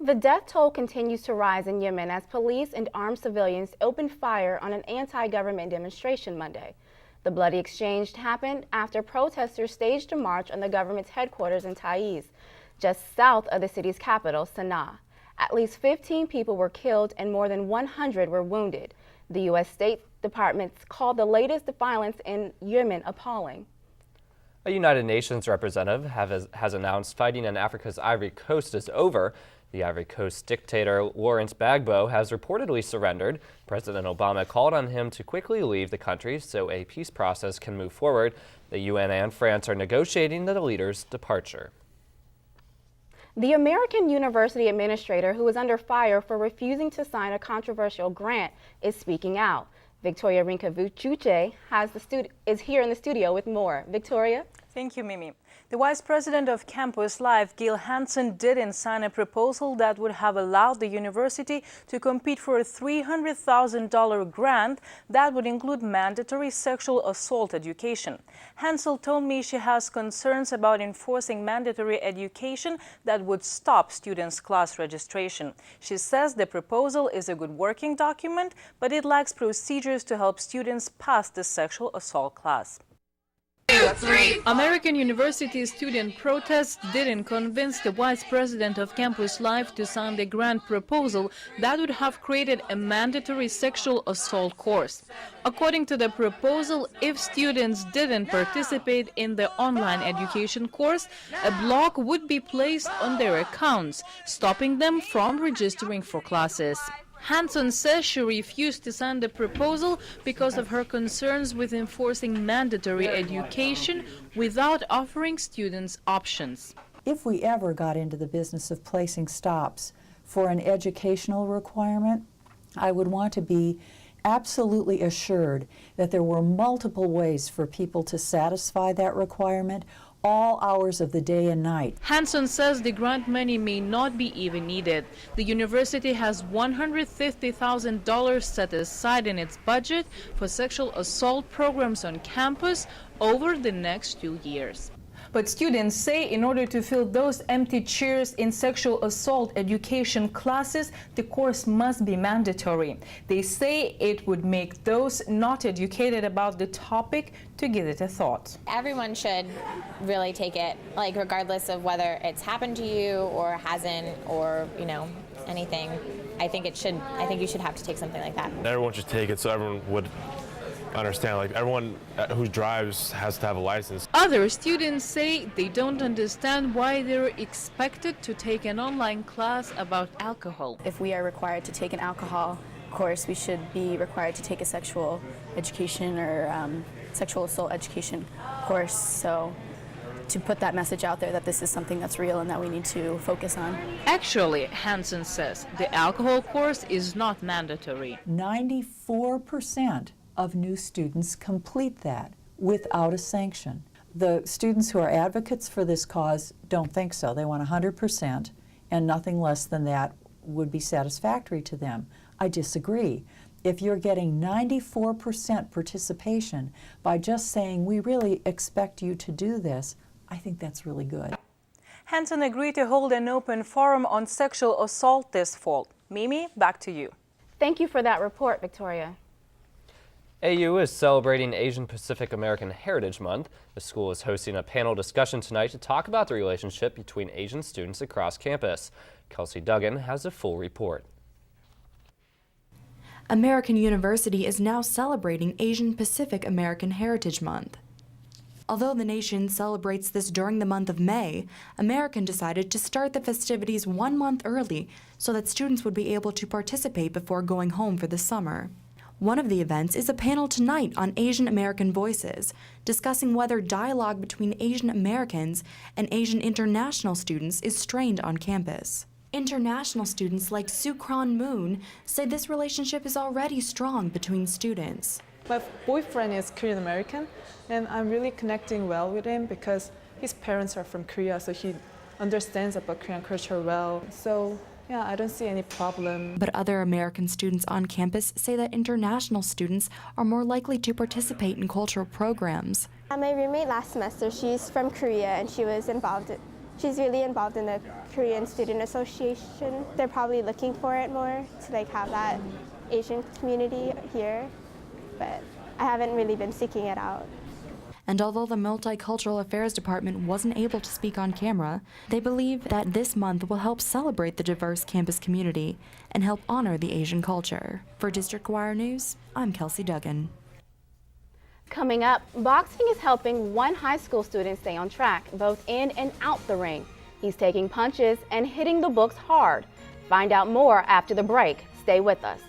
The death toll continues to rise in Yemen as police and armed civilians opened fire on an anti-government demonstration Monday. The bloody exchange happened after protesters staged a march on the government's headquarters in Taiz, just south of the city's capital, Sana'a. At least 15 people were killed and more than 100 were wounded. The U.S. State Department called the latest violence in Yemen appalling. A United Nations representative has announced fighting in Africa's Ivory Coast is over. The Ivory Coast dictator Laurent Gbagbo has reportedly surrendered. President Obama called on him to quickly leave the country so a peace process can move forward. The UN and France are negotiating the leader's departure. The American University administrator who is under fire for refusing to sign a controversial grant is speaking out. Victoria Rinka-Vuchuche is here in the studio with more. Victoria? Thank you, Mimi. The vice president of Campus Life, Gil Hansen, didn't sign a proposal that would have allowed the university to compete for a $300,000 grant that would include mandatory sexual assault education. Hansel told me she has concerns about enforcing mandatory education that would stop students' class registration. She says the proposal is a good working document, but it lacks procedures to help students pass the sexual assault class. American University student protests didn't convince the vice president of Campus Life to sign the grant proposal that would have created a mandatory sexual assault course. According to the proposal, if students didn't participate in the online education course, a block would be placed on their accounts, stopping them from registering for classes. Hanson says she refused to sign the proposal because of her concerns with enforcing mandatory education without offering students options. If we ever got into the business of placing stops for an educational requirement, I would want to be absolutely assured that there were multiple ways for people to satisfy that requirement, all hours of the day and night. Hanson says the grant money may not be even needed. The university has $150,000 set aside in its budget for sexual assault programs on campus over the next 2 years. But students say in order to fill those empty chairs in sexual assault education classes, the course must be mandatory. They say it would make those not educated about the topic to give it a thought. Everyone should really take it, like regardless of whether it's happened to you or hasn't, or anything. I think you should have to take something like that. Everyone should take it so everyone would understand, like everyone who drives has to have a license. Other students say they don't understand why they're expected to take an online class about alcohol. If we are required to take an alcohol course, we should be required to take a sexual education or sexual assault education course. So to put that message out there that this is something that's real and that we need to focus on. Actually, Hansen says the alcohol course is not mandatory. 94% of new students complete that without a sanction. The students who are advocates for this cause don't think so. They want 100%, and nothing less than that would be satisfactory to them. I disagree. If you're getting 94% participation by just saying, we really expect you to do this, I think that's really good. Hansen agreed to hold an open forum on sexual assault this fall. Mimi, back to you. Thank you for that report, Victoria. AU is celebrating Asian Pacific American Heritage Month. The school is hosting a panel discussion tonight to talk about the relationship between Asian students across campus. Kelsey Duggan has a full report. American University is now celebrating Asian Pacific American Heritage Month. Although the nation celebrates this during the month of May, American decided to start the festivities 1 month early so that students would be able to participate before going home for the summer. One of the events is a panel tonight on Asian American voices, discussing whether dialogue between Asian Americans and Asian international students is strained on campus. International students like Sukron Moon say this relationship is already strong between students. My boyfriend is Korean American, and I'm really connecting well with him because his parents are from Korea, so he understands about Korean culture well. So yeah, I don't see any problem. But other American students on campus say that international students are more likely to participate in cultural programs. My roommate last semester, she's from Korea and she was involved She's really involved in the Korean Student Association. They're probably looking for it more to like have that Asian community here, but I haven't really been seeking it out. And although the Multicultural Affairs Department wasn't able to speak on camera, they believe that this month will help celebrate the diverse campus community and help honor the Asian culture. For District Wire News, I'm Kelsey Duggan. Coming up, boxing is helping one high school student stay on track, both in and out the ring. He's taking punches and hitting the books hard. Find out more after the break. Stay with us.